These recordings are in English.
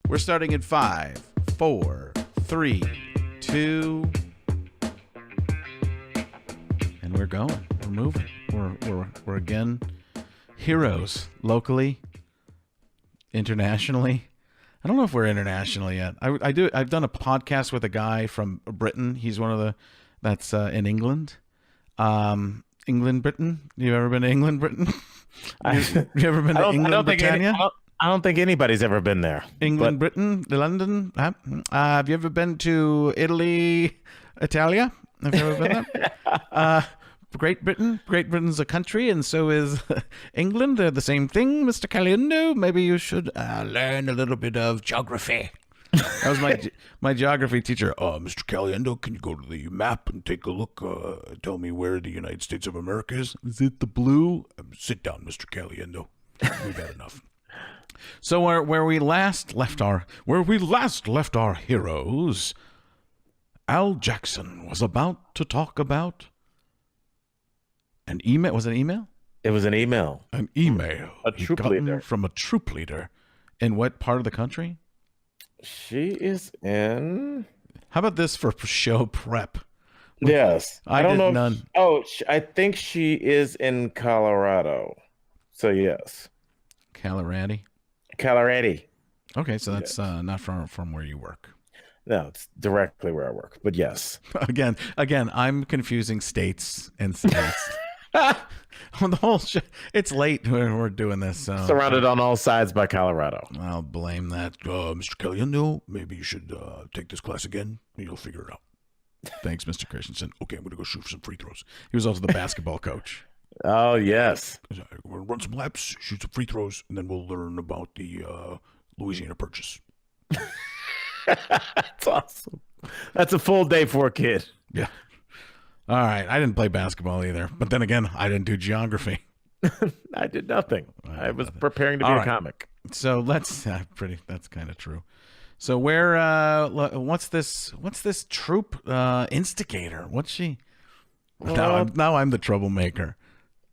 We're starting in 5, 4, 3, 2, and we're going. We're moving. We're again heroes locally, internationally. I don't know if we're international yet. I've done a podcast with a guy from Britain. He's one of the that's in England. England, Britain. You ever been to England, Britain? You ever been to England, Britannia? I don't think anybody's ever been there. England, Britain, London. Have you ever been to Italy, Italia? Have you ever been there? Great Britain. Great Britain's a country, and so is England. They're the same thing, Mr. Caliendo. Maybe you should learn a little bit of geography. That was my geography teacher. Mr. Caliendo, can you go to the map and take a look? Tell me where the United States of America is. Is it the blue? Sit down, Mr. Caliendo. We've had enough. So where we last left our heroes, AlJackson was about to talk about an email. Was it an email? It was an email. An email. A troop leader. From a troop leader. In what part of the country? She is in. How about this for show prep? Yes. I don't know. None. I think she is in Colorado. So yes. Colorado. Okay, so that's not from where you work. No, it's directly where I work. But yes. Again, I'm confusing states and states. On the whole it's late when we're doing this. Surrounded on all sides by Colorado. I'll blame that. Mr. Caliendo, maybe you should take this class again. You'll figure it out. Thanks, Mr. Christensen. Okay, I'm going to go shoot some free throws. He was also the basketball coach. Oh, yes. We're going to run some laps, shoot some free throws, and then we'll learn about the Louisiana Purchase. That's awesome. That's a full day for a kid. Yeah. All right. I didn't play basketball either. But then again, I didn't do geography. I did nothing. I was preparing to be a comic. So that's kind of true. So what's this troop instigator? What's she? Now I'm the troublemaker.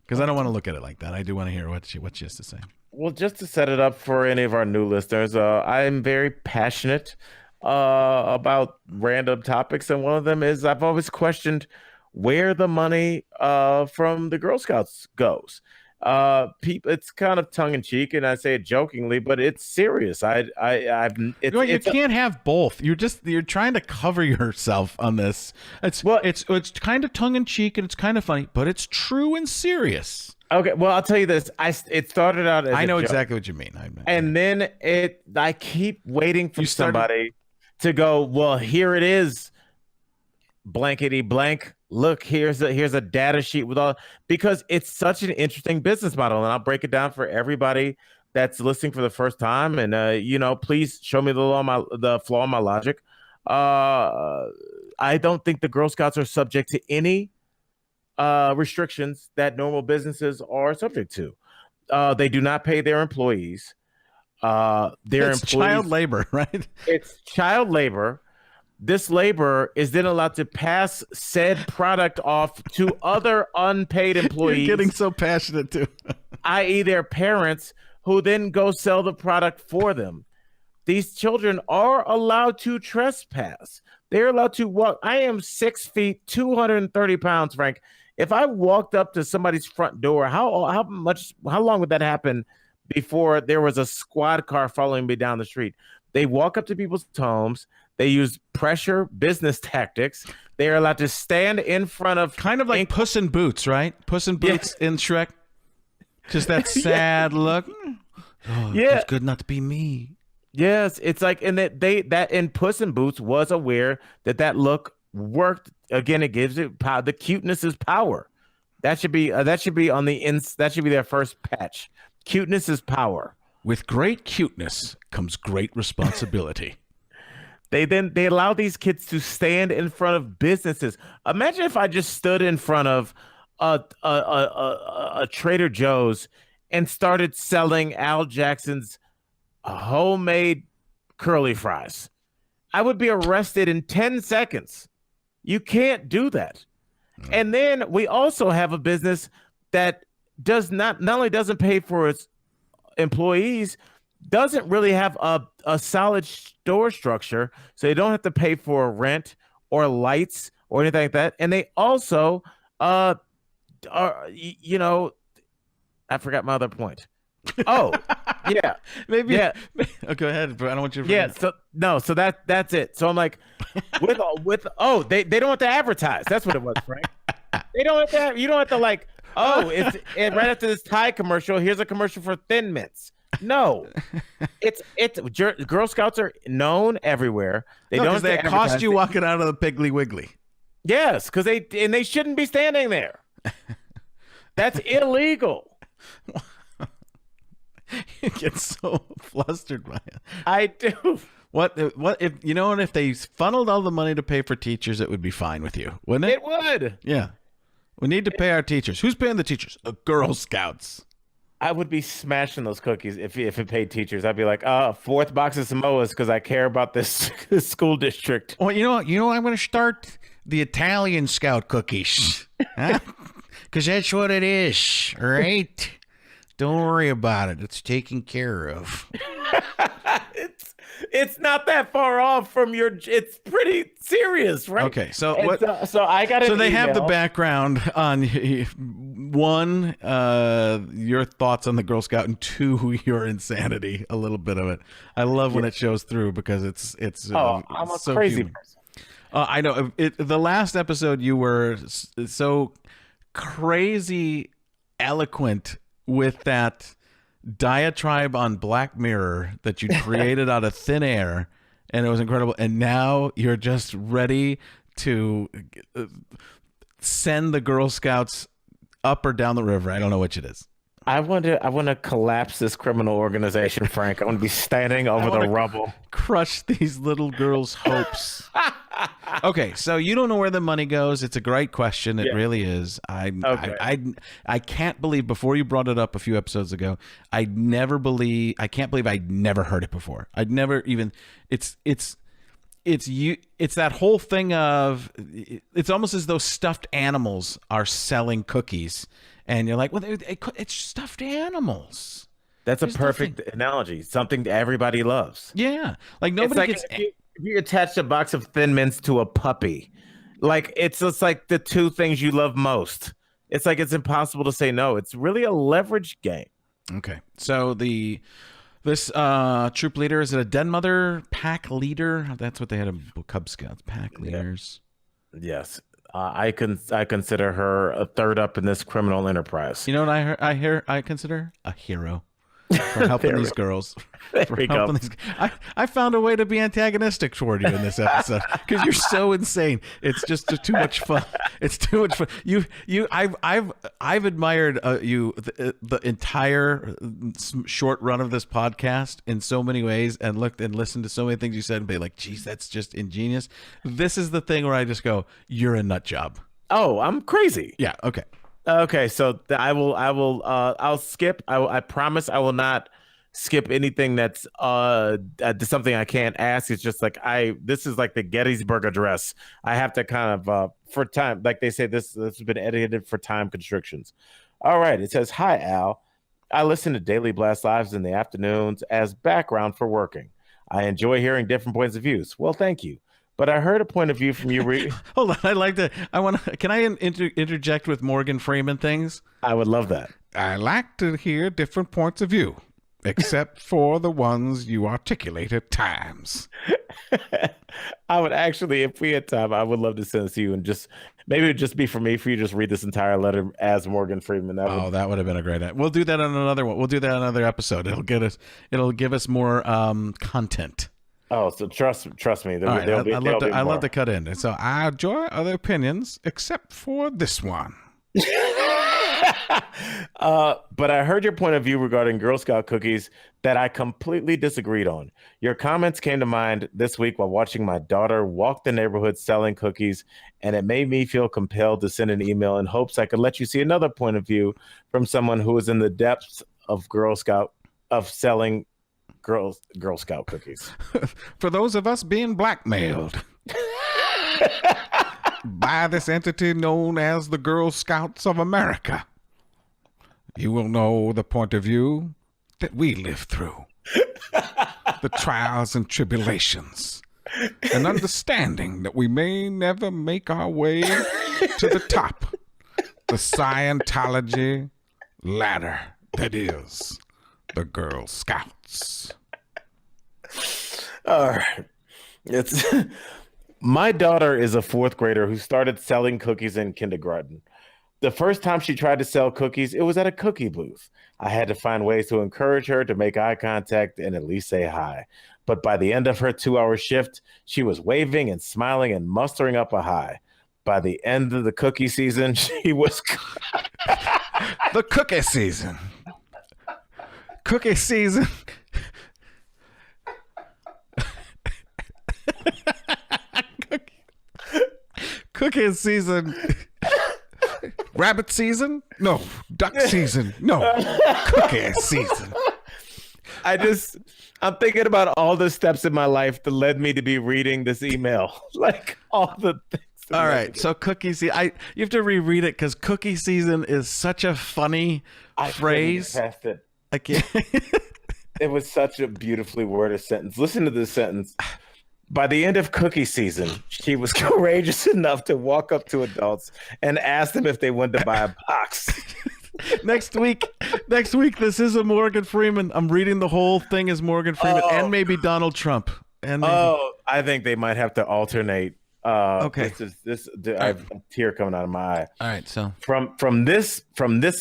Because I don't want to look at it like that. I do want to hear what she has to say. Well, just to set it up for any of our new listeners, I am very passionate about random topics. And one of them is I've always questioned where the money from the Girl Scouts goes. It's kind of tongue in cheek, and I say it jokingly, but it's serious. You can't have both. You're trying to cover yourself on this. It's kind of tongue in cheek and it's kind of funny, but it's true and serious. Okay, well, I'll tell you this. It started out as I know a joke. exactly what you mean. And then I keep waiting for somebody to go, well, here it is, blankety blank. Look, here's a data sheet with all, because it's such an interesting business model. And I'll break it down for everybody that's listening for the first time. And, please show me the flaw in my logic. I don't think the Girl Scouts are subject to any restrictions that normal businesses are subject to. They do not pay their employees. It's child labor, right? It's child labor. This labor is then allowed to pass said product off to other unpaid employees. You're getting so passionate too. i.e. their parents, who then go sell the product for them. These children are allowed to trespass. They're allowed to walk. I am 6 feet, 230 pounds, Frank. If I walked up to somebody's front door, how long would that happen before there was a squad car following me down the street? They walk up to people's homes. They use pressure business tactics. They are allowed to stand in front of... Kind of like Puss in Boots, right? Puss in Boots in Shrek. Just that sad look. Oh, yeah. It's good not to be me. Yes, it's like, and that in Puss in Boots was aware that look worked. Again, it gives it power. The cuteness is power. That should be on the that should be their first patch. Cuteness is power. With great cuteness comes great responsibility. They allow these kids to stand in front of businesses. Imagine if I just stood in front of a Trader Joe's and started selling AlJackson's homemade curly fries. I would be arrested in 10 seconds. You can't do that. And then we also have a business that not only doesn't pay for its employees, doesn't really have a solid store structure, so they don't have to pay for rent or lights or anything like that. And they also, you know, I forgot my other point. Oh, yeah, Maybe. yeah, Oh, go ahead, but I don't want you to yeah. forget. So no, so that's it. So I'm like, they don't have to advertise. That's what it was, Frank. They don't have to. You don't have to like. Oh, it's right after this Thai commercial. Here's a commercial for Thin Mints. No, it's Girl Scouts are known everywhere. They No, don't because have they to cost advertise you it. walking out of the Piggly Wiggly. Yes, because they shouldn't be standing there. That's illegal. You get so flustered by it. I do. What if you know? And if they funneled all the money to pay for teachers, it would be fine with you, wouldn't it? It would. Yeah, we need to pay our teachers. Who's paying the teachers? The Girl Scouts. I would be smashing those cookies if it paid teachers. I'd be like, fourth box of Samoas because I care about this school district. Well, you know, I'm going to start the Italian Scout cookies, huh? Because that's what it is. All right, don't worry about it. It's taken care of. It's not that far off from your. It's pretty serious, right? Okay, so And what? So I got. So they have the background on one, your thoughts on the Girl Scout, and two, your insanity. A little bit of it. I love when it shows through because it's. I'm a so crazy human. person. I know. The last episode, you were so crazy eloquent with that diatribe on Black Mirror that you created out of thin air, and it was incredible. And now you're just ready to send the Girl Scouts up or down the river. I don't know which it is. I want to collapse this criminal organization, Frank. I want to be standing over the rubble. Crush these little girls' hopes. Okay, so you don't know where the money goes. It's a great question. It really is. I can't believe before you brought it up a few episodes ago. I can't believe I'd never heard it before. I'd never even. It's that whole thing of it's almost as though stuffed animals are selling cookies. And you're like, well, it's stuffed animals. That's a perfect analogy. Something that everybody loves. Yeah, like nobody gets. If you attach a box of Thin Mints to a puppy, like it's just like the two things you love most. It's like it's impossible to say no. It's really a leverage game. Okay, so this troop leader, is it a Den Mother pack leader? That's what they had in Cub Scouts, pack leaders. Yes. I consider her a third up in this criminal enterprise. You know what I consider a hero for helping these girls. I found a way to be antagonistic toward you in this episode because you're so insane. It's just too much fun. It's too much fun. I've admired you the entire short run of this podcast in so many ways, and looked and listened to so many things you said and be like, geez, that's just ingenious. This is the thing where I just go, you're a nut job. Oh, I'm crazy. Yeah. Okay. Okay, so I'll skip. I promise I will not skip anything that's something I can't ask. It's just like this is like the Gettysburg Address. I have to kind of for time, like they say, this has been edited for time constrictions. All right, it says, "Hi Al, I listen to Daily Blast Lives in the afternoons as background for working. I enjoy hearing different points of views. Well, thank you. But I heard a point of view from you. Hold on, I like to. Can I interject with Morgan Freeman things? I would love that. I like to hear different points of view, except for the ones you articulate at times. I would actually, if we had time, I would love to send this to you, and just maybe it would just be for me for you to just read this entire letter as Morgan Freeman. That would have been a great idea. We'll do that on another one. We'll do that on another episode. It'll give us more content. Oh, so trust me. Right, I love to cut in. So I enjoy other opinions except for this one. But I heard your point of view regarding Girl Scout cookies that I completely disagreed on. Your comments came to mind this week while watching my daughter walk the neighborhood selling cookies, and it made me feel compelled to send an email in hopes I could let you see another point of view from someone who is in the depths of selling Girl Scout cookies. For those of us being blackmailed by this entity known as the Girl Scouts of America, you will know the point of view that we live through. the trials and tribulations, and understanding that we may never make our way to the top, the Scientology ladder that is the Girl Scouts. All right. It's my daughter is a 4th grader who started selling cookies in kindergarten. The first time she tried to sell cookies, it was at a cookie booth. I had to find ways to encourage her to make eye contact and at least say hi. But by the end of her 2-hour shift, she was waving and smiling and mustering up a hi. By the end of the cookie season, she was... The cookie season. Cookie season. Cookie season. Rabbit season? No. Duck season? No. Cookie season. I'm thinking about all the steps in my life that led me to be reading this email. Like all the things. All right. So cookie season. You have to reread it because cookie season is such a funny phrase. I couldn't get past it. I can't. It was such a beautifully worded sentence. Listen to this sentence. By the end of cookie season, she was courageous enough to walk up to adults and ask them if they wanted to buy a box. Next week, this is a Morgan Freeman. I'm reading the whole thing as Morgan Freeman and maybe Donald Trump. And maybe... I think they might have to alternate. Okay. I have a tear coming out of my eye. All right. So from this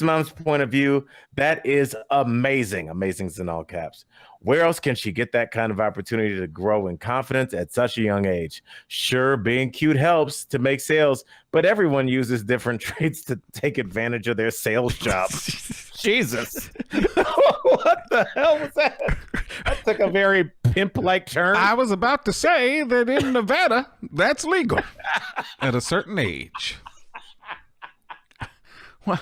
mom's point of view, that is amazing. Amazing's in all caps. Where else can she get that kind of opportunity to grow in confidence at such a young age? Sure, being cute helps to make sales, but everyone uses different traits to take advantage of their sales job. Jesus. What the hell was that? That took a very pimp-like turn. I was about to say that in Nevada, that's legal at a certain age. Well,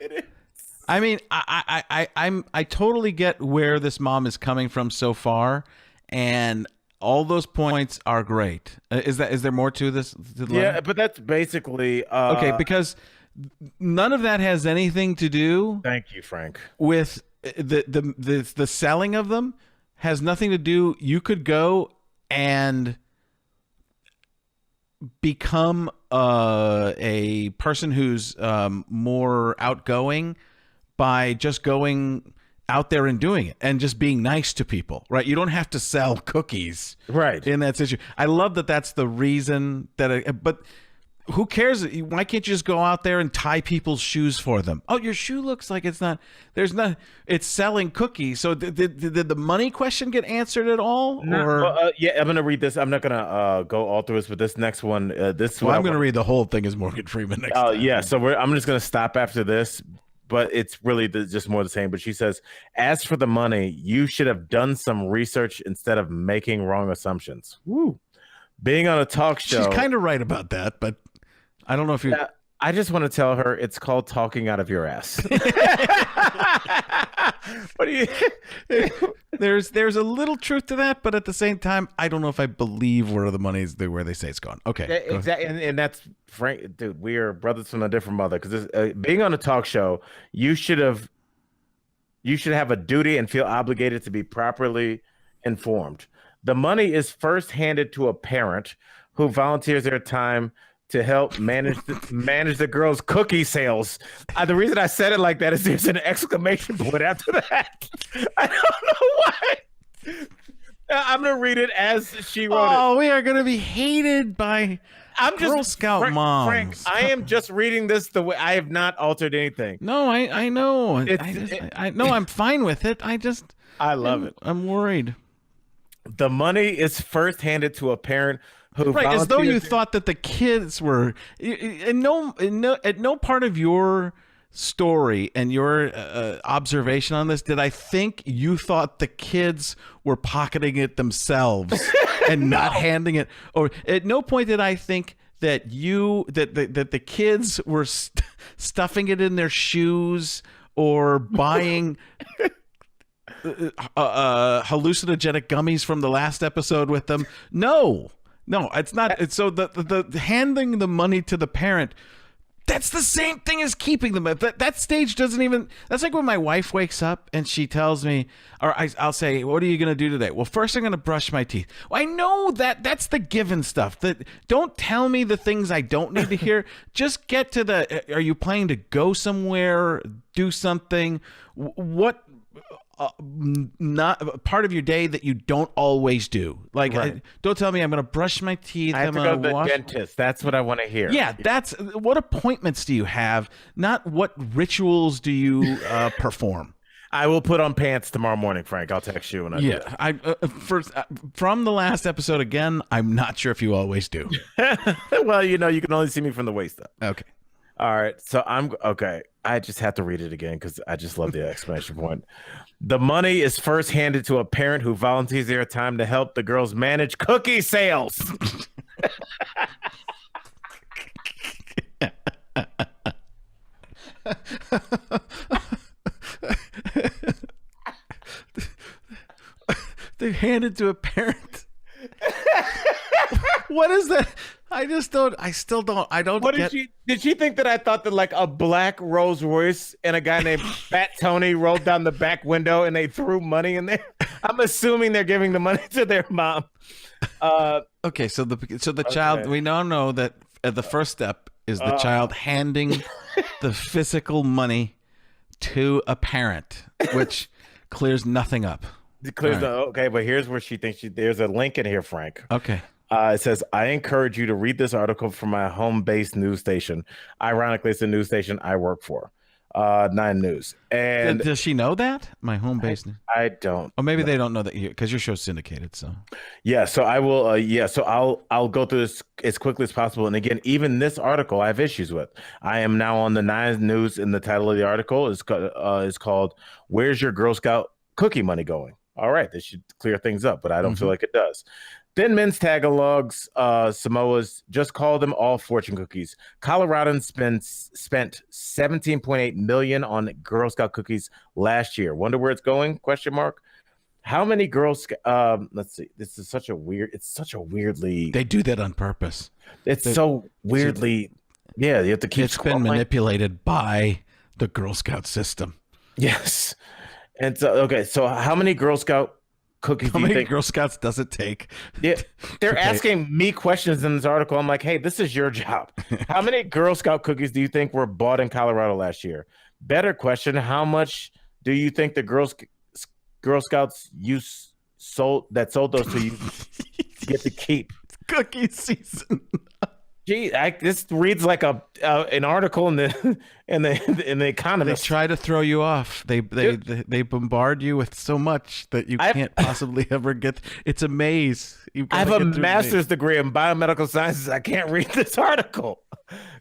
It is. I mean, I totally get where this mom is coming from so far, and all those points are great. Is there more to this? Yeah, but that's basically okay, because none of that has anything to do. Thank you, Frank. With the selling of them has nothing to do. You could go and become a person who's more outgoing by just going out there and doing it and just being nice to people, right? You don't have to sell cookies, right? In that situation. I love that that's the reason that but who cares? Why can't you just go out there and tie people's shoes for them? Oh, your shoe looks like it's selling cookies. So did the money question get answered at all? No, yeah, I'm going to read this. I'm not going to go all through this, but this next one, I'm going to read the whole thing as Morgan Freeman next time. Yeah, so I'm just going to stop after this, but it's really just more the same. But she says, as for the money, you should have done some research instead of making wrong assumptions. Woo. Being on a talk show. She's kind of right about that, but I don't know if you... I just want to tell her it's called talking out of your ass. What do you... There's a little truth to that, but at the same time, I don't know if I believe where the money's where they say it's gone. Okay, exactly, and that's Frank, dude. We are brothers from a different mother. Because being on a talk show, you should have a duty and feel obligated to be properly informed. The money is first handed to a parent who volunteers their time to help manage the girls' cookie sales. The reason I said it like that is there's an exclamation point after that. I don't know why. I'm going to read it as she wrote it. Oh, we are going to be hated by Girl Scout moms. Frank, I am just reading this the way I have not altered anything. No, I know. I know I'm fine with it. I love it. I'm worried. The money is first handed to a parent who as though you thought that the kids were at no part of your story and your observation on this did I think you thought the kids were pocketing it themselves and not handing it, or at no point did I think that that the kids were stuffing it in their shoes or buying hallucinogenic gummies from the last episode with them. No, it's not. So the handing the money to the parent That's the same thing as keeping them. That stage doesn't even. That's like when my wife wakes up and she tells me, or I'll say, "What are you going to do today?" Well, first I'm going to brush my teeth. Well, I know that that's the given stuff. That don't tell me the things I don't need to hear. Just get to the. Are you planning to go somewhere? Do something? What? Not part of your day that you don't always do. Like, Right. don't tell me I'm going to brush my teeth. I have to go to the dentist. That's what I want to hear. Yeah, that's what appointments do you have? Not what rituals do you perform. I will put on pants tomorrow morning, Frank. I'll text you when I do Yeah, I first from the last episode again. I'm not sure if you always do. that. Well, you can only see me from the waist up. Okay. All right. So I'm okay. I just have to read it again because I just love the exclamation point. The money is first handed to a parent who volunteers their time to help the girls manage cookie sales. They hand it to a parent. What is that? I just don't. I still don't. I don't. What get... did she think that I thought that like a black Rolls Royce and a guy named Fat Tony rolled down the back window and they threw money in there? I'm assuming they're giving the money to their mom. Okay, so the child. We now know that the first step is the child handing the physical money to a parent, which clears nothing up. Okay, but here's where she thinks there's a link in here, Frank. Okay. It says, I encourage you to read this article from my home-based news station. Ironically, it's a news station I work for, 9 News. And does she know that? My home base? I don't. Or maybe they don't know that because your show's syndicated. So yeah, so I will. So I'll go through this as quickly as possible. And again, even this article I have issues with. I am now on the 9 News, and the title of the article is called "Where's Your Girl Scout Cookie Money Going?" All right, this should clear things up, but I don't feel like it does. Thin Mints Tagalogs, Samoas, just call them all fortune cookies. Coloradans spent $17.8 million on Girl Scout cookies last year. Wonder where it's going? Question mark. How many girls? Let's see. This is such a weird. It's such a weirdly. They do that on purpose. It's so weirdly. Yeah, you have to keep. It's been manipulated by the Girl Scout system. Yes, and so okay. So how many Girl Scout cookies How many Girl Scouts does it take? Yeah, they're asking me questions in this article. I'm like, hey, this is your job. How many Girl Scout cookies do you think were bought in Colorado last year? Better question, how much do you think the Girl Scouts sold those to you get to keep? Cookie season. Gee, this reads like an article in the Economist. They try to throw you off. They bombard you with so much that you can't possibly ever get. It's a maze. I have a master's degree in biomedical sciences. I can't read this article.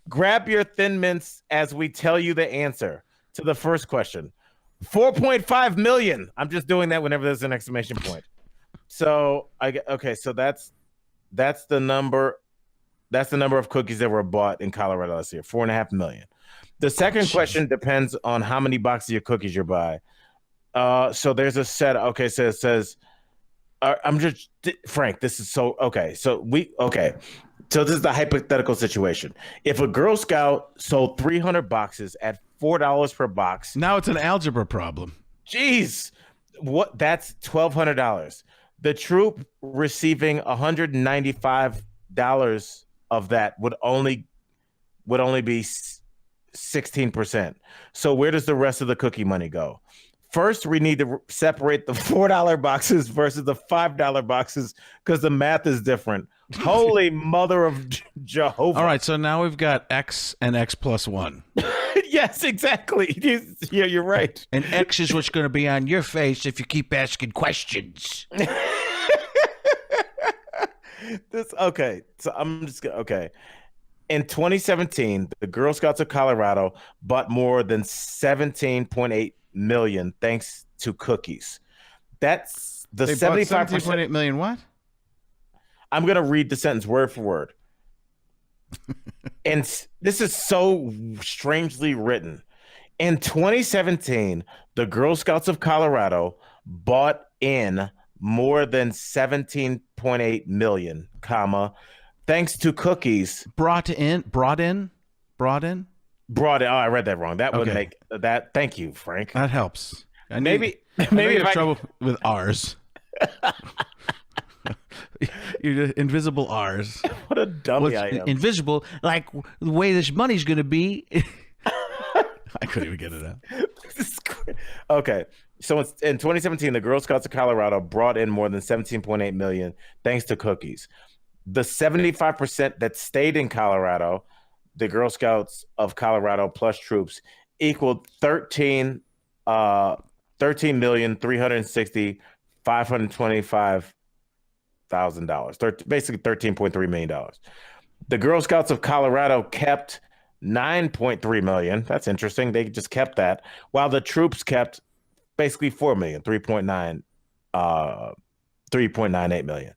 Grab your Thin Mints as we tell you the answer to the first question. 4.5 million. I'm just doing that whenever there's an exclamation point. So so that's the number. That's the number of cookies that were bought in Colorado last year, 4.5 million. The second question depends on how many boxes of cookies you buy. So there's a set. Okay, so it says, I'm just Frank. This is so okay. So So this is the hypothetical situation. If a Girl Scout sold 300 boxes at $4 per box, now it's an algebra problem. Jeez, what? That's $1,200. The troop receiving $195 of that would only be 16%. So where does the rest of the cookie money go? First, we need to separate the $4 boxes versus the $5 boxes because the math is different. Holy mother of Jehovah. All right, so now we've got X and X plus 1. Yes, exactly. Yeah, you're right. And X is what's going to be on your face if you keep asking questions. So I'm just okay. In 2017, the Girl Scouts of Colorado bought more than 17.8 million thanks to cookies. That's the 75%. 17.8 million what? I'm going to read the sentence word for word. And this is so strangely written. In 2017, the Girl Scouts of Colorado bought in more than 17.8 million, thanks to cookies. Brought in? Brought it. Oh, I read that wrong. That would Okay. make that. Thank you, Frank. That helps. Maybe I know maybe you if have I trouble with R's. You're invisible R's. what a dummy I am. Invisible? Like the way this money's going to be. I couldn't even get it out. Okay. So in 2017, the Girl Scouts of Colorado brought in more than 17.8 million thanks to cookies. The 75% that stayed in Colorado, the Girl Scouts of Colorado plus troops, equaled 13,525,525,000, basically $13.3 million. The Girl Scouts of Colorado kept 9.3 million. That's interesting. They just kept that, while the troops kept basically 4 million, 3.98 million.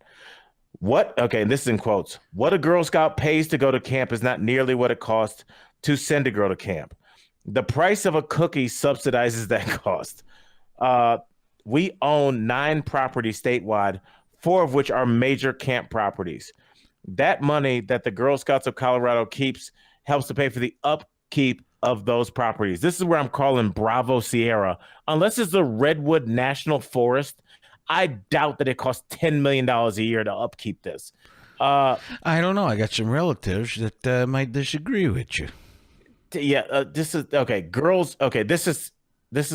What? Okay, and this is in quotes. What a Girl Scout pays to go to camp is not nearly what it costs to send a girl to camp. The price of a cookie subsidizes that cost. We own 9 properties statewide, 4 of which are major camp properties. That money that the Girl Scouts of Colorado keeps helps to pay for the upkeep of those properties. This is where I'm calling Bravo Sierra. Unless it's the Redwood National Forest, I doubt that it costs $10 million a year to upkeep this. I don't know. I got some relatives that might disagree with you. Yeah, this is okay. Girls, okay, this is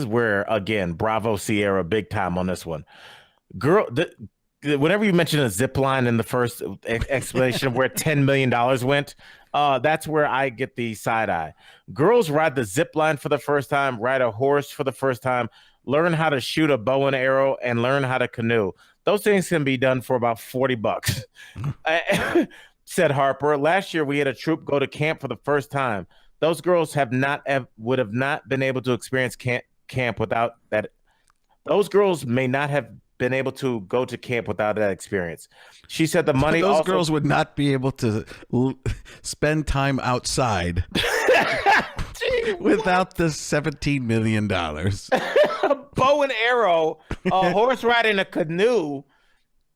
where again, Bravo Sierra, big time on this one. Whenever you mention a zip line in the first explanation of where $10 million went, that's where I get the side eye. Girls ride the zip line for the first time, ride a horse for the first time, learn how to shoot a bow and arrow, and learn how to canoe. Those things can be done for about $40, said Harper. Last year, we had a troop go to camp for the first time. Those girls would have not been able to experience camp without that. Those girls may not have been able to go to camp without that experience. She said the money. Those girls would not be able to spend time outside without the $17 million. A bow and arrow, a horse riding a canoe.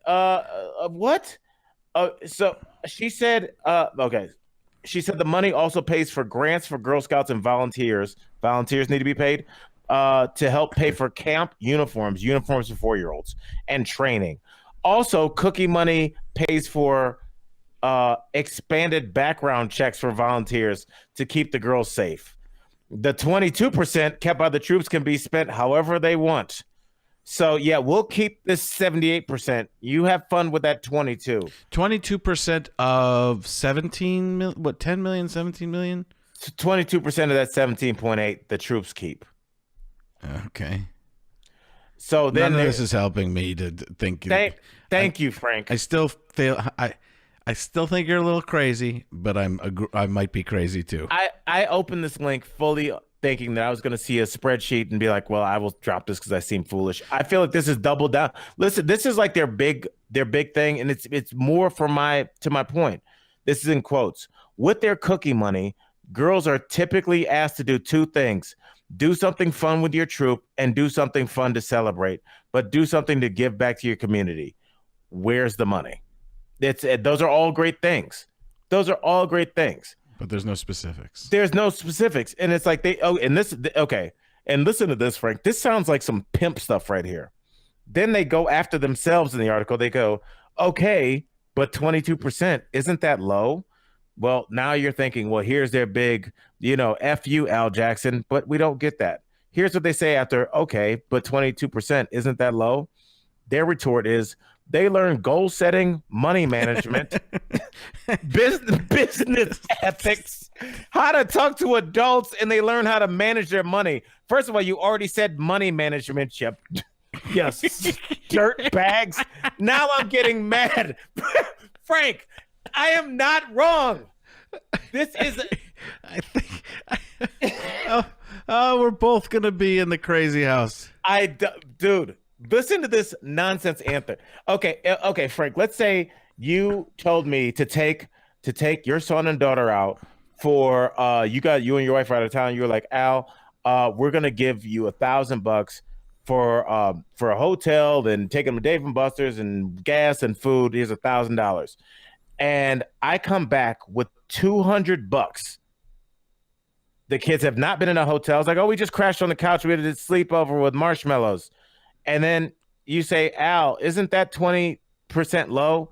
What? So she said. Okay. She said the money also pays for grants for Girl Scouts and volunteers. Volunteers need to be paid to help pay for camp uniforms for 4-year-olds, and training. Also, cookie money pays for expanded background checks for volunteers to keep the girls safe. The 22% kept by the troops can be spent however they want. So, yeah, we'll keep this 78%. You have fun with that 22. 22% of 17 million, what, 10 million, 17 million? 22% of that 17.8 the troops keep. Okay. So then none of this is helping me to think. Thank you, Frank. I still feel I still think you're a little crazy, but I might be crazy too. I opened this link fully thinking that I was going to see a spreadsheet and be like, well, I will drop this because I seem foolish. I feel like this is double down. Listen, this is like their big thing, and it's more to my point. This is in quotes. With their cookie money, girls are typically asked to do 2 things: do something fun with your troop and do something fun to celebrate, but do something to give back to your community. Where's the money? Those are all great things. Those are all great things. But there's no specifics. There's no specifics. And it's like okay. And listen to this, Frank. This sounds like some pimp stuff right here. Then they go after themselves in the article. They go, okay, but 22%, isn't that low? Well, now you're thinking, well, here's their big, F you, AlJackson, but we don't get that. Here's what they say after, okay, but 22%, isn't that low? Their retort is, they learn goal setting, money management, business ethics, how to talk to adults, and they learn how to manage their money. First of all, you already said money management, Chip. Yes, dirt bags. Now I'm getting mad. Frank, I am not wrong. This is I think we're both going to be in the crazy house. Dude, listen to this nonsense answer. Okay, Frank, let's say you told me to take your son and daughter out for you and your wife are out of town. You were like, Al, we're going to give you $1,000 for a hotel, then take them to Dave and Buster's and gas and food. Here's $1,000. And I come back with $200. The kids have not been in a hotel. It's like, oh, we just crashed on the couch. We had a sleepover with marshmallows. And then you say, Al, isn't that 20% low?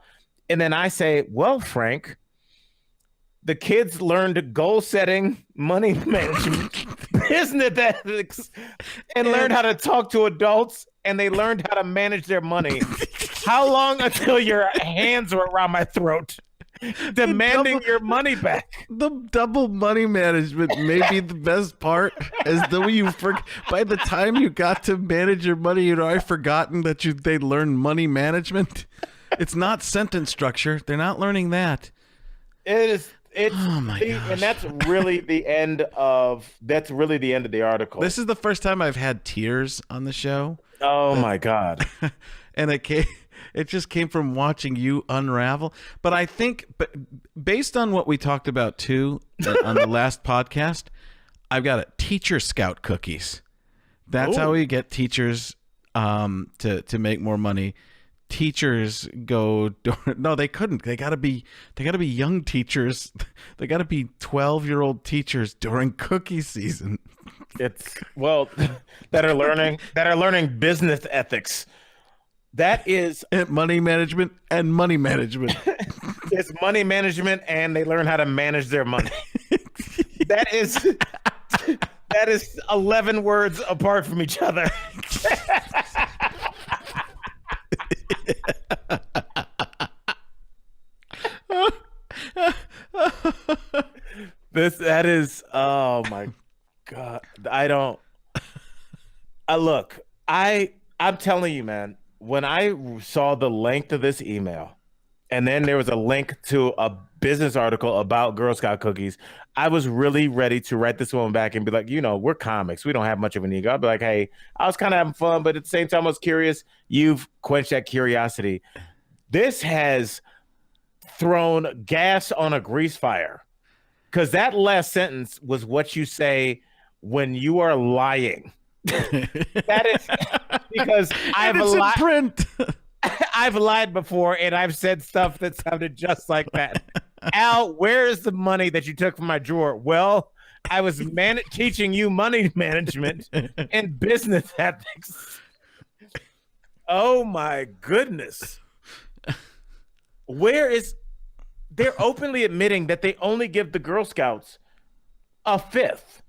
And then I say, well, Frank, the kids learned goal setting, money management, business ethics, and learned how to talk to adults, and they learned how to manage their money. How long until your hands were around my throat demanding your money back? The double money management may be the best part, as though by the time you got to manage your money, you'd already forgotten that they learned money management. It's not sentence structure. They're not learning that. It's oh my gosh. And that's really the end of the article. This is the first time I've had tears on the show. Oh my God. And it just came from watching you unravel. But I think, based on what we talked about too on the last podcast, I've got teacher scout cookies. That's how we get teachers to make more money. Teachers go no, they couldn't. They gotta be young teachers. They gotta be 12-year-old teachers during cookie season. It's that are learning business ethics. That is money management and money management. It's money management, and they learn how to manage their money. That is 11 words apart from each other. That is, oh my God. I'm telling you, man, when I saw the length of this email, and then there was a link to a business article about Girl Scout cookies, I was really ready to write this woman back and be like, we're comics. We don't have much of an ego. I'd be like, hey, I was kind of having fun, but at the same time, I was curious. You've quenched that curiosity. This has thrown gas on a grease fire, because that last sentence was what you say when you are lying. That is because I've lied. Print. I've lied before, and I've said stuff that sounded just like that. Al, where is the money that you took from my drawer? Well, I was teaching you money management and business ethics. Oh my goodness. They're openly admitting that they only give the Girl Scouts a fifth.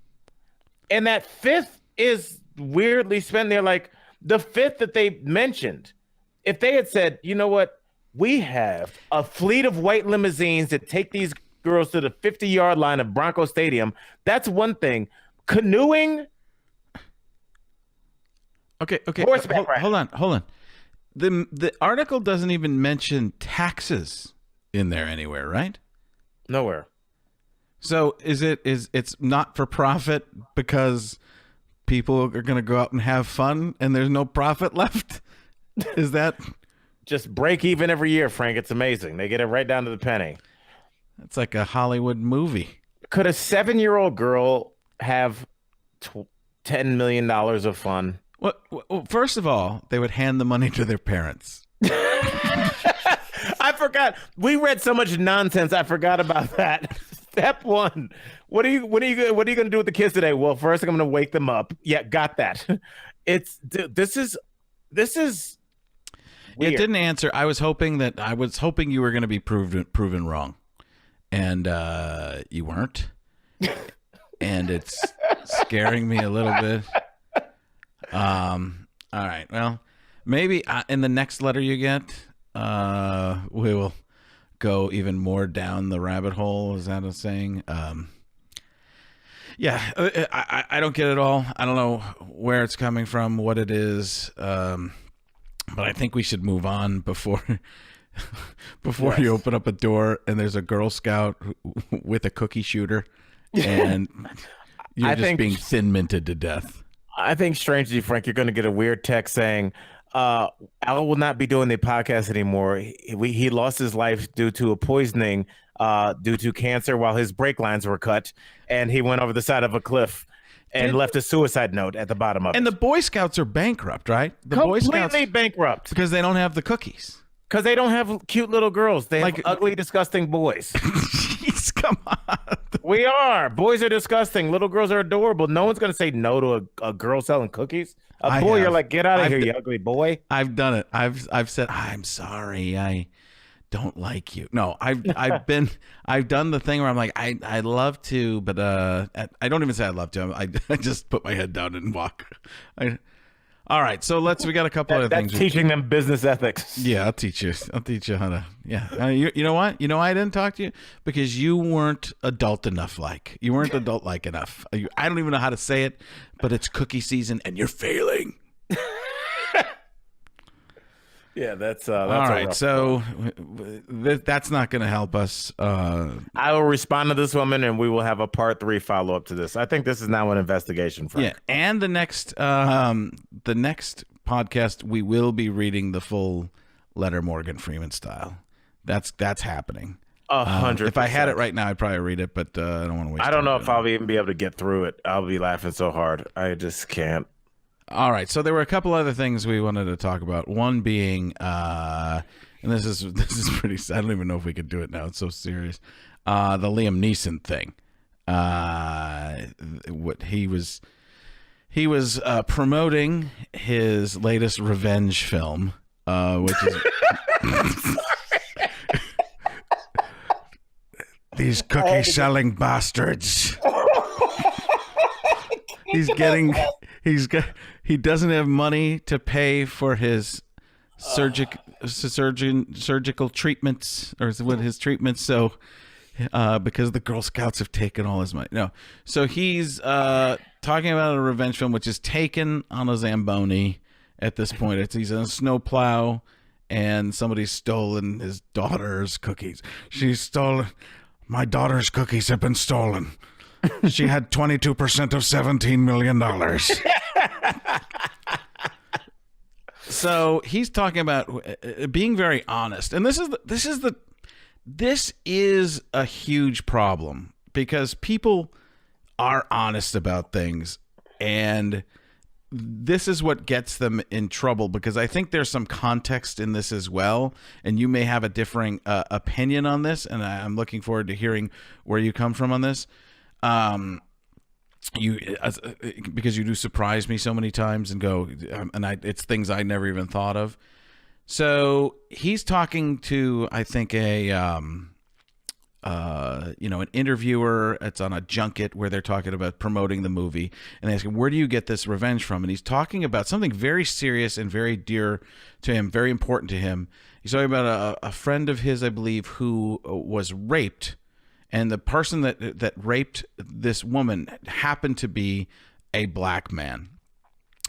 And that fifth is weirdly spent. They're like, the fifth that they mentioned, if they had said, you know what, we have a fleet of white limousines that take these girls to the 50-yard line of Bronco Stadium, that's one thing. Canoeing. Okay. Hold on. The article doesn't even mention taxes in there anywhere, right? Nowhere. So it's not for profit because people are going to go out and have fun and there's no profit left? Is that just break even every year, Frank? It's amazing. They get it right down to the penny. It's like a Hollywood movie. Could a 7-year-old girl have $10 million of fun? Well, first of all, they would hand the money to their parents. I forgot. We read so much nonsense. I forgot about that. Step one. What are you going to do with the kids today? Well, first I'm going to wake them up. Yeah, got that. This is weird. It didn't answer. I was hoping you were going to be proven wrong, and you weren't. And it's scaring me a little bit. All right. Well, maybe in the next letter you get, we will go even more down the rabbit hole. Is that a saying? Yeah, I don't get it all. I don't know where it's coming from, what it is. But I think we should move on before Yes. you open up a door and there's a Girl Scout with a cookie shooter and you're being thin minted to death. I think, strangely, Frank, you're going to get a weird text saying, Al will not be doing the podcast anymore. He lost his life due to a poisoning, due to cancer, while his brake lines were cut, and he went over the side of a cliff and left a suicide note at the bottom of it. And the Boy Scouts are bankrupt, right? Completely bankrupt. Because they don't have the cookies. Because they don't have cute little girls. They have Like- ugly, disgusting boys. Jeez, come on. We are. Boys are disgusting. Little girls are adorable. No one's going to say no to a girl selling cookies. I Boy, have. you're like, get out of I've here, d- you ugly boy. I've done it. I've said, I'm sorry. I don't like you. No, I've done the thing where I'm like, I'd love to, but I don't even say I'd love to. I just put my head down and walk. All right, so we got a couple other That's things. teaching them business ethics. Yeah, I'll teach you how to. Yeah, you know what? You know why I didn't talk to you? Because you weren't adult enough. You weren't adult like enough. I don't even know how to say it, but it's cookie season, and you're failing. Yeah, that's all right. So that's not going to help us. I will respond to this woman, and we will have a part 3 follow up to this. I think this is now an investigation, Frank. Yeah, and the next podcast, we will be reading the full letter Morgan Freeman style. That's happening. 100%. If I had it right now, I'd probably read it, but I don't want to waste. I don't know if I'll even be able to get through it. I'll be laughing so hard. I just can't. All right, so there were a couple other things we wanted to talk about. One being, and this is pretty sad. I don't even know if we could do it now. It's so serious. The Liam Neeson thing. What he was promoting his latest revenge film, which is these cookie selling bastards. He doesn't have money to pay for his surgical treatments or his treatments. So, because the Girl Scouts have taken all his money. No. So he's talking about a revenge film, which is taken on a Zamboni at this point. He's in a snowplow and somebody's stolen his daughter's cookies. She's stolen. My daughter's cookies have been stolen. She had 22% of $17 million. So he's talking about being very honest, and this is a huge problem because people are honest about things, and this is what gets them in trouble. Because I think there's some context in this as well, and you may have a differing opinion on this, and I'm looking forward to hearing where you come from on this. Because you do surprise me so many times and go, it's things I never even thought of. So he's talking to, I think, an interviewer. It's on a junket where they're talking about promoting the movie, and they ask him, where do you get this revenge from? And he's talking about something very serious and very dear to him, very important to him. He's talking about a friend of his, I believe, who was raped. And the person that raped this woman happened to be a black man.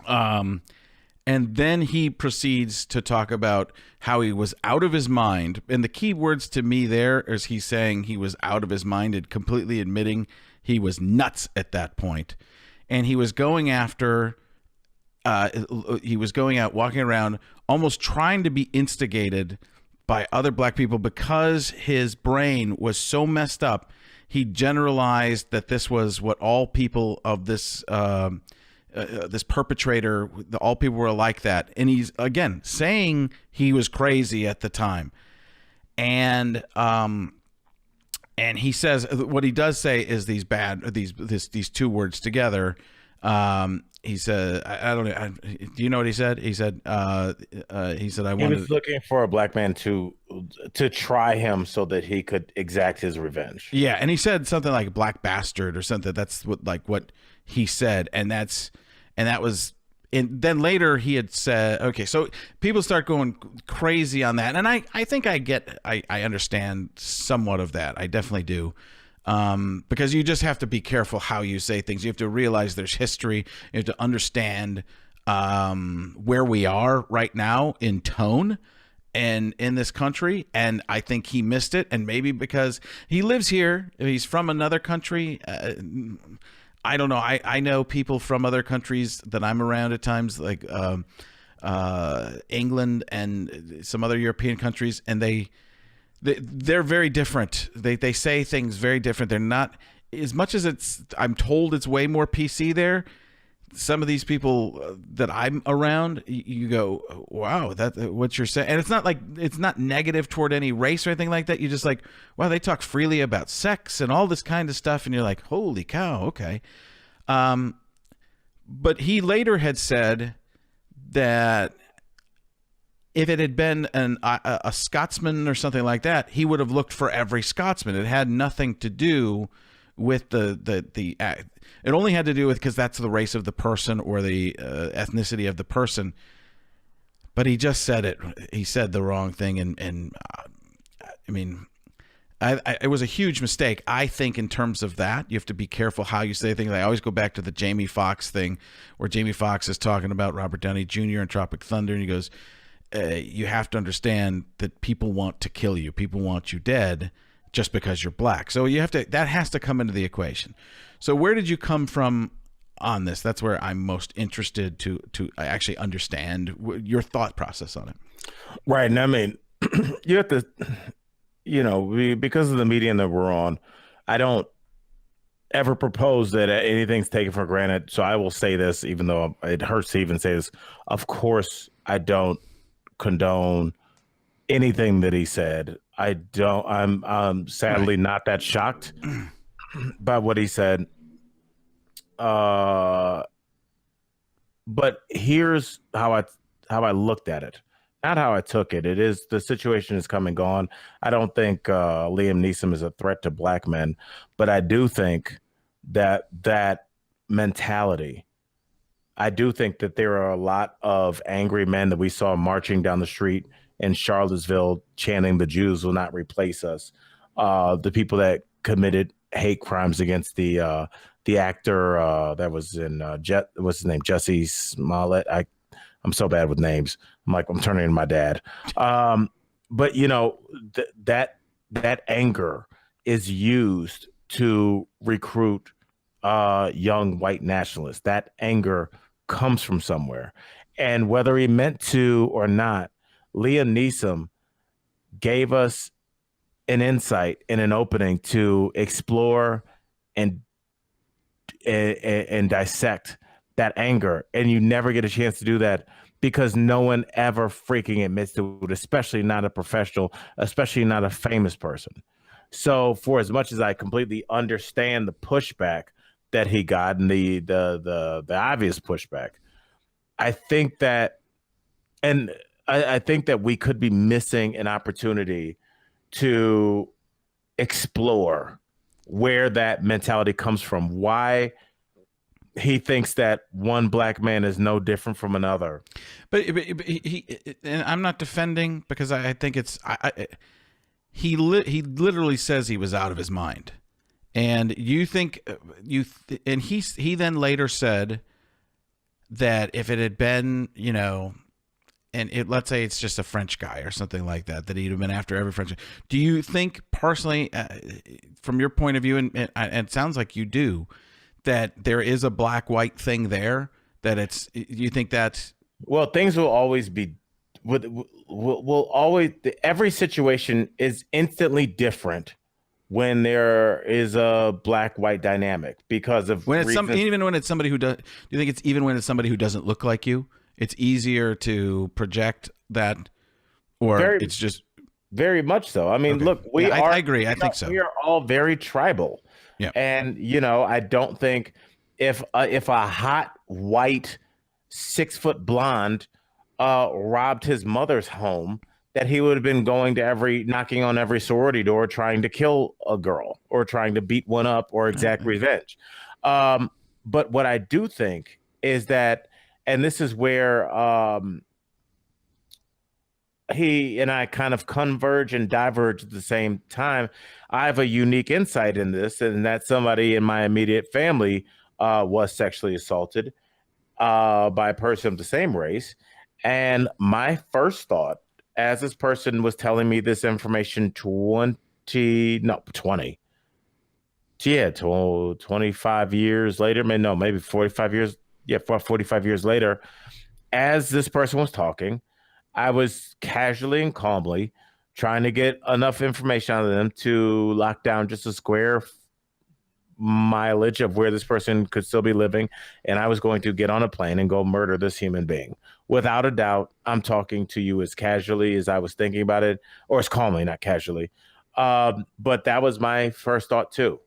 And then he proceeds to talk about how he was out of his mind. And the key words to me there is he's saying he was out of his mind and completely admitting he was nuts at that point. And he was going after, he was going out, walking around, almost trying to be instigated by other black people because his brain was so messed up. He generalized that this was what all people of this this perpetrator, all people were like that. And he's, again, saying he was crazy at the time. And he says, what he does say is these two words together. He said, I don't know. Do you know what he said? He said, I wanted. He was looking for a black man to try him so that he could exact his revenge. Yeah, and he said something like "black bastard" or something. That's what he said, and that was. And then later he had said, okay, so people start going crazy on that, and I think I understand somewhat of that. I definitely do. Because you just have to be careful how you say things. You have to realize there's history. You have to understand where we are right now in tone and in this country. And I think he missed it. And maybe because he lives here, he's from another country. I don't know. I know people from other countries that I'm around at times, like England and some other European countries, and they're very different. They say things very different. They're not, as much as I'm told it's way more PC there, some of these people that I'm around, you go, wow, that what you're saying. And it's not like, it's not negative toward any race or anything like that. You just like, wow, they talk freely about sex and all this kind of stuff. And you're like, holy cow. Okay. But he later had said that if it had been a Scotsman or something like that, he would have looked for every Scotsman. It had nothing to do with it only had to do with, because that's the race of the person or the ethnicity of the person. But he just said it. He said the wrong thing, and I mean, it was a huge mistake. I think in terms of that, you have to be careful how you say things. I always go back to the Jamie Foxx thing, where Jamie Foxx is talking about Robert Downey Jr. in Tropic Thunder, and he goes, "You have to understand that people want to kill you. People want you dead." Just because you're black. So you have to, that has to come into the equation. So where did you come from on this? That's where I'm most interested to actually understand your thought process on it. Right. And I mean, you have to, because of the medium that we're on, I don't ever propose that anything's taken for granted. So I will say this, even though it hurts to even say this. Of course, I don't condone anything that he said. I'm sadly not that shocked by what he said. But here's how I looked at it, not how I took it. It is, the situation is come and gone. I don't think Liam Neeson is a threat to black men, but I do think that mentality, I do think that there are a lot of angry men that we saw marching down the street in Charlottesville chanting, "The Jews will not replace us." The people that committed hate crimes against the actor that was in what's his name, Jesse Smollett. I'm so bad with names. I'm turning into my dad. But that anger is used to recruit young white nationalists. That anger comes from somewhere, and whether he meant to or not, Liam Neeson gave us an insight and an opening to explore and dissect that anger. And you never get a chance to do that because no one ever freaking admits to it, especially not a professional, especially not a famous person. So for as much as I completely understand the pushback that he got and the obvious pushback, I think that, and I think that we could be missing an opportunity to explore where that mentality comes from, why he thinks that one black man is no different from another. But he, and I'm not defending, because I think it's, he literally says he was out of his mind. And you think and he then later said that if it had been, and let's say it's just a French guy or something like that, that he'd have been after every French. Do you think personally, from your point of view, and it sounds like you do, that there is a black-white thing there, that you think that? Well, things will always be, will always, every situation is instantly different when there is a black-white dynamic because of when it's even when it's somebody who does. Do you think it's even when it's somebody who doesn't look like you? It's easier to project that, or it's just very much so. I mean, okay. Look, I agree. I think so. We are all very tribal. Yeah. And, I don't think if a hot white 6-foot blonde robbed his mother's home, that he would have been knocking on every sorority door, trying to kill a girl or trying to beat one up or exact revenge. But what I do think is that, and this is where he and I kind of converge and diverge at the same time. I have a unique insight in this, and that somebody in my immediate family was sexually assaulted by a person of the same race. And my first thought, as this person was telling me this information 25 years later, maybe 45 years. Yeah, 45 years later, as this person was talking, I was casually and calmly trying to get enough information out of them to lock down just a square mileage of where this person could still be living, and I was going to get on a plane and go murder this human being. Without a doubt, I'm talking to you as casually as I was thinking about it, or as calmly, not casually. But that was my first thought too.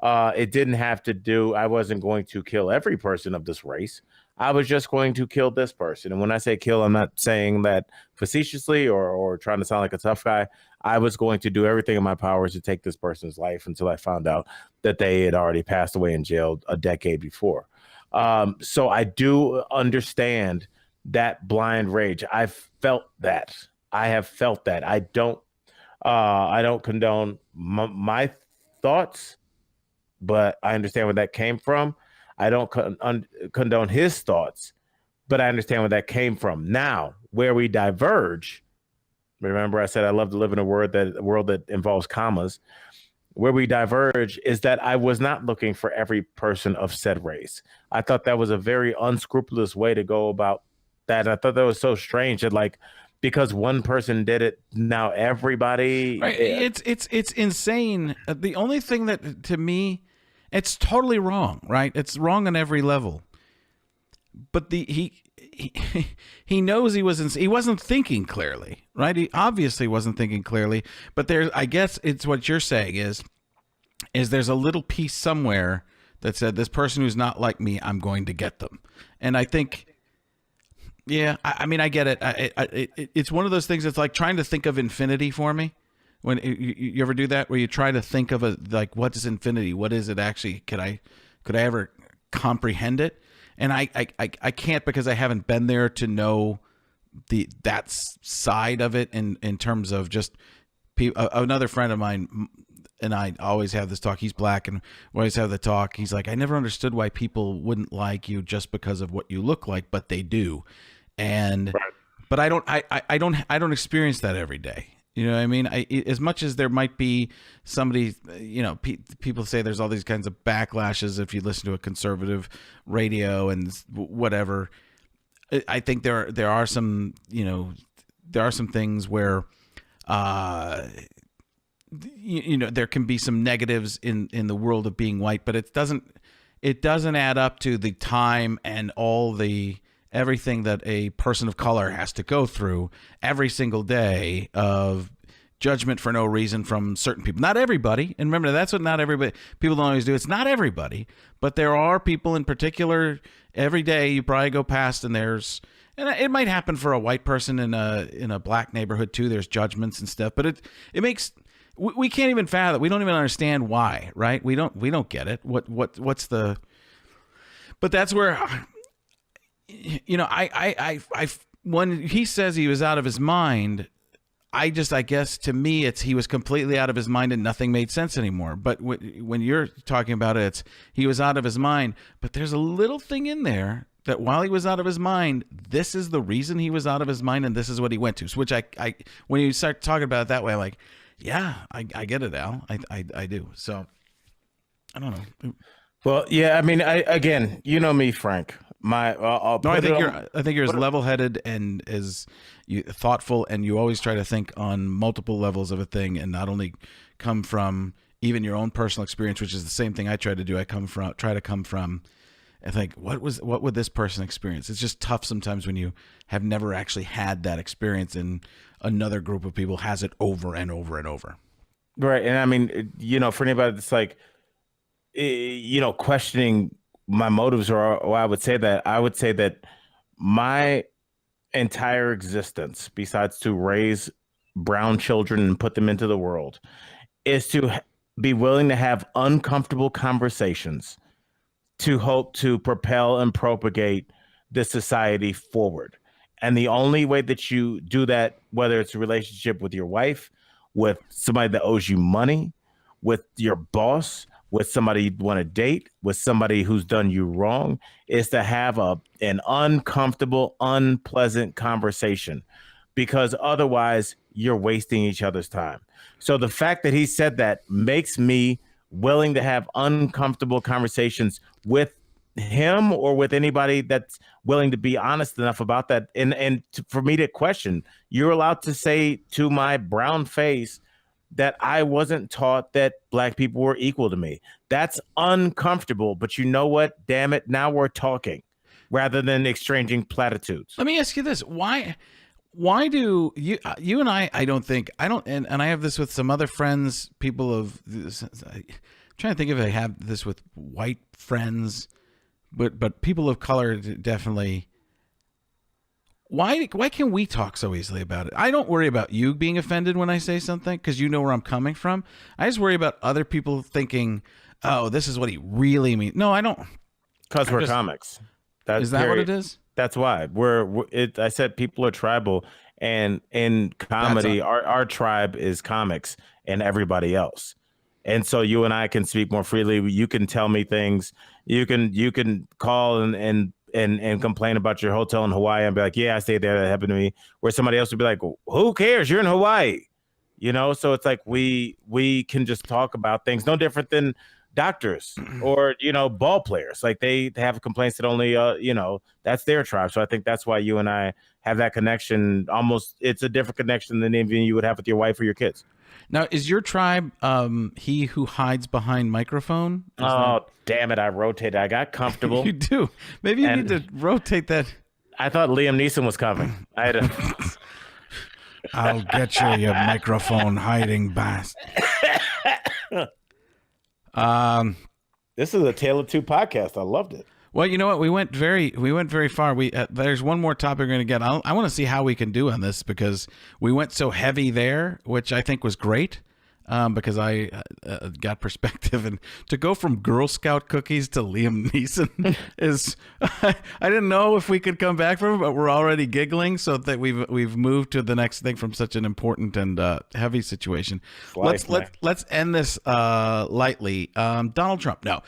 It didn't have to do, I wasn't going to kill every person of this race. I was just going to kill this person. And when I say kill, I'm not saying that facetiously or trying to sound like a tough guy. I was going to do everything in my powers to take this person's life until I found out that they had already passed away in jail a decade before. So I do understand that blind rage. I've felt that. I have felt that. I don't condone my thoughts, but I understand where that came from. I don't condone his thoughts, but I understand where that came from. Now, where we diverge, remember I said I love to live in a world that involves commas. Where we diverge is that I was not looking for every person of said race. I thought that was a very unscrupulous way to go about that. I thought that was so strange that, like, because one person did it, now everybody. Right. It's insane. The only thing that, to me, it's totally wrong, right? It's wrong on every level. But he knows he wasn't thinking clearly, right? He obviously wasn't thinking clearly. But I guess it's what you're saying is there's a little piece somewhere that said, this person who's not like me, I'm going to get them. And I think, yeah, I mean, I get it. It's one of those things that's like trying to think of infinity for me. When you ever do that, where you try to think of like, what is infinity? What is it actually? Could I ever comprehend it? And I can't, because I haven't been there to know that side of it in terms of just another friend of mine and I always have this talk. He's black, and we always have the talk. He's like, I never understood why people wouldn't like you just because of what you look like, but they do. And Right. but I don't experience that every day. You know what I mean? As much as there might be somebody, people say there's all these kinds of backlashes if you listen to a conservative radio and whatever. I think there are some, there are some things where, there can be some negatives in the world of being white, but it doesn't add up to the time and all everything that a person of color has to go through every single day of judgment for no reason from certain people. Not everybody. And remember, that's what people don't always do. It's not everybody, but there are people in particular every day you probably go past, and it might happen for a white person in a black neighborhood too. There's judgments and stuff, but it makes, we can't even fathom. We don't even understand why, right? We don't get it. What's the, but that's where, I when he says he was out of his mind, I guess to me he was completely out of his mind and nothing made sense anymore. But when you're talking about it, he was out of his mind. But there's a little thing in there that while he was out of his mind, this is the reason he was out of his mind, and this is what he went to. So which I when you start talking about it that way, I'm like, yeah, I get it, Al. I do. So I don't know. Well, yeah, I mean, again, you know me, Frank. I think you're as level-headed and as thoughtful, and you always try to think on multiple levels of a thing, and not only come from even your own personal experience, which is the same thing I try to do. I try to come from. I think, what would this person experience? It's just tough sometimes when you have never actually had that experience, and another group of people has it over and over and over. Right, and I mean, for anybody that's like, questioning my motives, or I would say that my entire existence, besides to raise brown children and put them into the world, is to be willing to have uncomfortable conversations to hope to propel and propagate this society forward. And the only way that you do that, whether it's a relationship with your wife, with somebody that owes you money, with your boss, with somebody you want to date, with somebody who's done you wrong, is to have an uncomfortable, unpleasant conversation, because otherwise you're wasting each other's time. So the fact that he said that makes me willing to have uncomfortable conversations with him or with anybody that's willing to be honest enough about that. And for me to question, you're allowed to say to my brown face that I wasn't taught that black people were equal to me. That's uncomfortable, but you know what? Damn it. Now we're talking rather than exchanging platitudes. Let me ask you this. Why do you and I don't think, and I have this with some other friends, people of this, I'm trying to think if I have this with white friends, but people of color definitely. Why can we talk so easily about it? I don't worry about you being offended when I say something because you know where I'm coming from. I just worry about other people thinking, oh, this is what he really means. No, I don't. Because we're comics. Is that what it is? That's why I said people are tribal, and in comedy, our tribe is comics and everybody else. And so you and I can speak more freely. You can tell me things. You can call and complain about your hotel in Hawaii and be like, yeah, I stayed there. That happened to me. Where somebody else would be like, who cares? You're in Hawaii. So it's like we can just talk about things no different than doctors or, ball players. Like they have complaints that only, that's their tribe. So I think that's why you and I have that connection. Almost it's a different connection than even you would have with your wife or your kids. Now, is your tribe he who hides behind microphone? Damn it. I rotated. I got comfortable. You do. Maybe you need to rotate that. I thought Liam Neeson was coming. I had to... I'll get you, you microphone hiding bastard. This is a Tale of Two podcast. I loved it. Well, you know what? We went very far. There's one more topic we're going to get. I want to see how we can do on this because we went so heavy there, which I think was great. Because I got perspective, and to go from Girl Scout cookies to Liam Neeson is I didn't know if we could come back from it, but we're already giggling, so that we've moved to the next thing from such an important and heavy situation. Let's end this lightly. Donald Trump. No.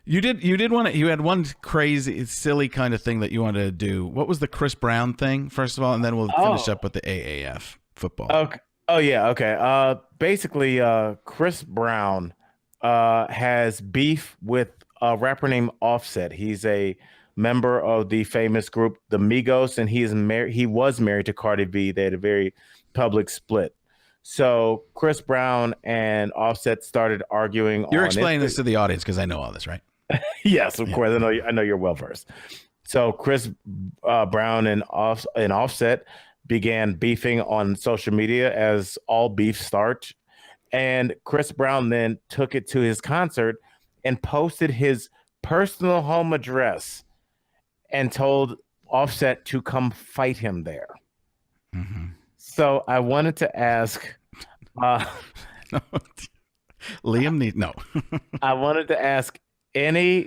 You had one crazy, silly kind of thing that you wanted to do. What was the Chris Brown thing, first of all, and then we'll finish up with the AAF football. Okay. Oh, yeah. Okay. Basically, Chris Brown has beef with a rapper named Offset. He's a member of the famous group, the Migos, and he was married to Cardi B. They had a very public split. So Chris Brown and Offset started arguing. You're explaining this to the audience because I know all this, right? Yes, of course. I know you're well versed. So Chris Brown and Offset began beefing on social media, as all beefs start. And Chris Brown then took it to his concert and posted his personal home address and told Offset to come fight him there. Mm-hmm. So I wanted to ask Liam need no. I wanted to ask if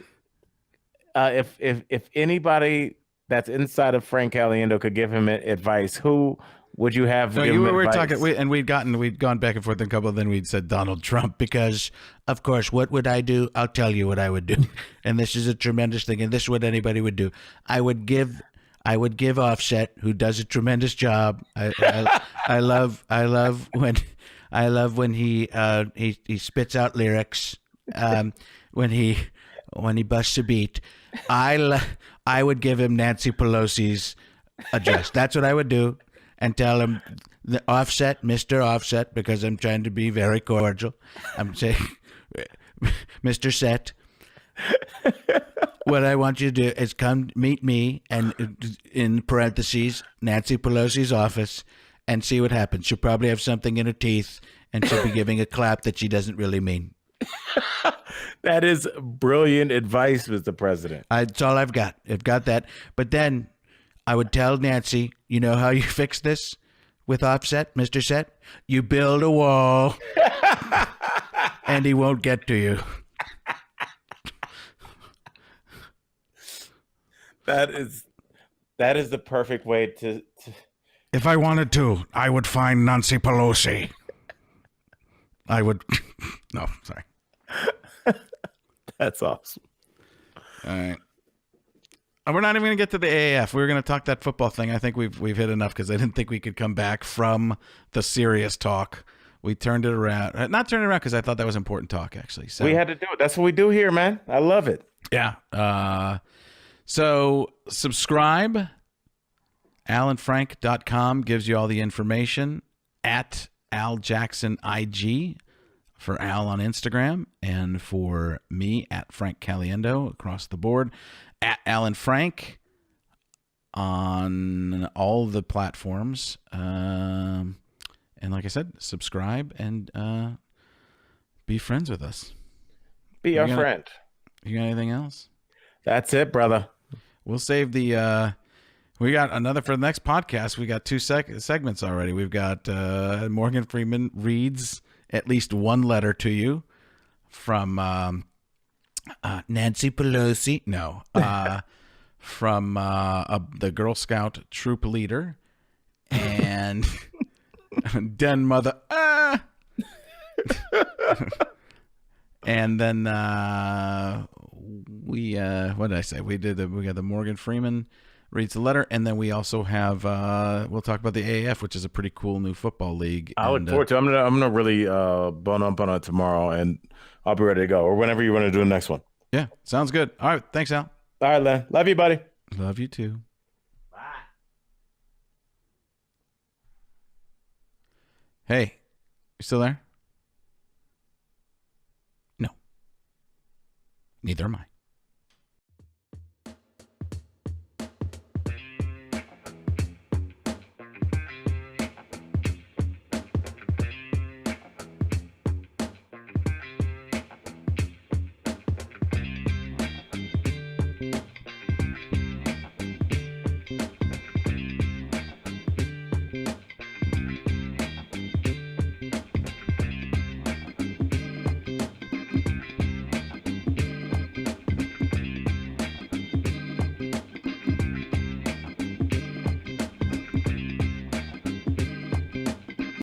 anybody that's inside of Frank Caliendo could give him advice, who would you have? No, you were talking, we'd gone back and forth a couple. Then we'd said Donald Trump because, of course, what would I do? I'll tell you what I would do, and this is a tremendous thing, and this is what anybody would do. I would give Offset, who does a tremendous job. I love when he spits out lyrics, when he busts a beat. I would give him Nancy Pelosi's address. That's what I would do, and tell him, the Offset, Mr. Offset, because I'm trying to be very cordial. I'm saying, Mr. Set, what I want you to do is come meet me, and in parentheses, Nancy Pelosi's office, and see what happens. She'll probably have something in her teeth, and she'll be giving a clap that she doesn't really mean. That is brilliant advice, Mr. President. That's all I've got. I've got that. But then I would tell Nancy, you know how you fix this with Offset, Mr. Set? You build a wall, and he won't get to you. That is the perfect way to... If I wanted to, I would find Nancy Pelosi. I would... No, sorry. That's awesome. All right. We're not even going to get to the AAF. We were going to talk that football thing. I think we've hit enough because I didn't think we could come back from the serious talk. We turned it around. Not turned it around because I thought that was important talk, actually. So we had to do it. That's what we do here, man. I love it. Yeah. So subscribe. AlanFrank.com gives you all the information. At AlJackson IG for Al on Instagram, and for me at Frank Caliendo across the board, at Alan Frank on all the platforms. And like I said, subscribe and be friends with us. Be our friend. You got anything else? That's it, brother. We'll save the we got another for the next podcast. We got 2 segments already. We've got Morgan Freeman reads at least one letter to you from Nancy Pelosi. No, from the Girl Scout troop leader and Den Mother. And then we what did I say? We got the Morgan Freeman reads the letter, and then we also have we'll talk about the AAF, which is a pretty cool new football league. I look forward to it. I'm gonna really bone up on it tomorrow, and I'll be ready to go, or whenever you want to do the next one. Yeah, sounds good. All right, thanks, Al. All right, Len. Love you, buddy. Love you too. Bye. Hey, you still there? No. Neither am I.